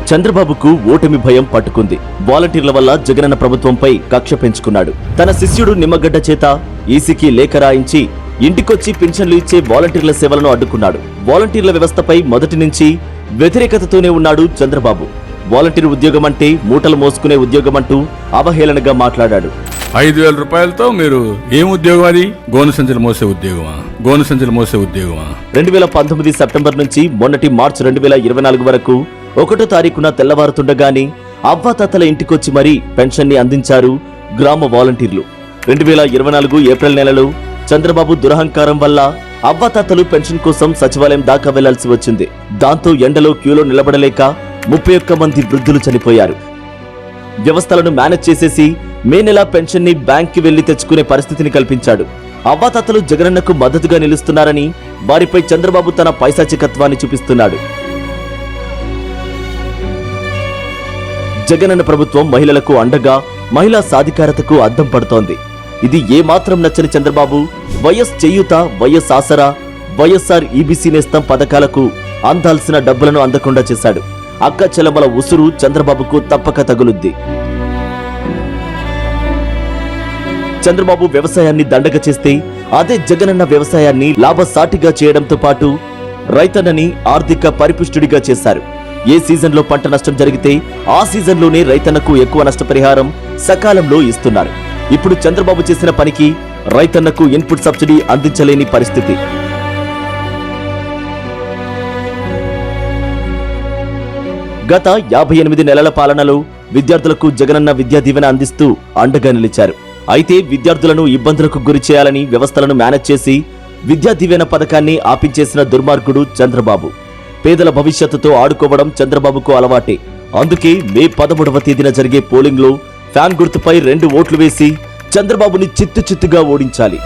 చంద్రబాబుకు ఓటమి భయం పట్టుకుంది. వాలంటీర్ల వల్ల జగనన్న ప్రభుత్వంపై కక్ష పెంచుకున్నాడు. తన శిష్యుడు నిమ్మగడ్డ చేత ఈసీకి లేఖ రాయించి ఇంటికొచ్చి పింఛన్లు ఇచ్చే వాలంటీర్ల సేవలను అడ్డుకున్నాడు. వాలంటీర్ల వ్యవస్థపై మొదటి నుంచి వ్యతిరేకతతోనే ఉన్నాడు చంద్రబాబు. వాలంటీర్ ఉద్యోగం అంటే మూటలు మోసుకునే ఉద్యోగం అంటూ అవహేళనగా మాట్లాడాడు. 5,000 రూపాయలతో మీరు ఏం ఉద్యోగం? అది గోను సంచులు మోసే ఉద్యోగమా? 2019 సెప్టెంబర్ నుంచి మొన్నటి మార్చి 2024 వరకు 1వ తారీఖున తెల్లవారుతుండగానే అవ్వాతాతల ఇంటికొచ్చి మరీ పెన్షన్ ని అందించారు గ్రామ వాలంటీర్లు. 2024 ఏప్రిల్ నెలలో చంద్రబాబు దురహంకారం వల్ల అవ్వాతాతలు పెన్షన్ కోసం సచివాలయం దాకా వెళ్లాల్సి వచ్చింది. దాంతో ఎండలో క్యూలో నిలబడలేక 31 మంది వృద్ధులు చనిపోయారు. వ్యవస్థలను మేనేజ్ చేసేసి మే నెల పెన్షన్ ని బ్యాంక్ కి వెళ్లి తెచ్చుకునే పరిస్థితిని కల్పించాడు. అవ్వాతాతలు జగనన్నకు మద్దతుగా నిలుస్తున్నారని వారిపై చంద్రబాబు తన పైశాచికత్వాన్ని చూపిస్తున్నాడు. జగనన్న ప్రభుత్వం మహిళలకు అండగా మహిళా సాధికారతకు అద్దం పడుతోంది. ఇది ఏమాత్రం నచ్చని చంద్రబాబు వైఎస్ చేయూత, వైఎస్ ఆసరా, వైఎస్ఆర్ ఈబీసీ నేస్తం పథకాలకు అందాల్సిన డబ్బులను అందకుండా చేశాడు. అక్క చెల్లెమ్మల ఉసురు చంద్రబాబుకు తప్పక తగులుద్ది. చంద్రబాబు వ్యవసాయాన్ని దండగ చేస్తే అదే జగనన్న వ్యవసాయాన్ని లాభసాటిగా చేయడంతో పాటు రైతన్నని ఆర్థిక పరిపుష్టుడిగా చేశారు. ఏ సీజన్లో పంట నష్టం జరిగితే ఆ సీజన్లోనే రైతన్నకు ఎక్కువ నష్టపరిహారం సకాలంలో ఇస్తున్నారు. ఇప్పుడు చంద్రబాబు చేసిన పనికి రైతన్నకు ఇన్పుట్ సబ్సిడీ అందించలేని పరిస్థితి. గత 58 నెలల పాలనలో విద్యార్థులకు జగనన్న విద్యా దీవెన అందిస్తూ అండగా నిలిచారు. అయితే విద్యార్థులను ఇబ్బందులకు గురి చేయాలని వ్యవస్థలను మేనేజ్ చేసి విద్యా దీవెన పథకాన్ని ఆపించేసిన దుర్మార్గుడు చంద్రబాబు. పేదల భవిష్యత్తుతో ఆడుకోవడం చంద్రబాబుకు అలవాటే. అందుకే మే 13వ తేదీన జరిగే పోలింగ్ లో ఫ్యాన్ గుర్తుపై 2 ఓట్లు వేసి చంద్రబాబుని చిత్తుగా ఓడించాలి.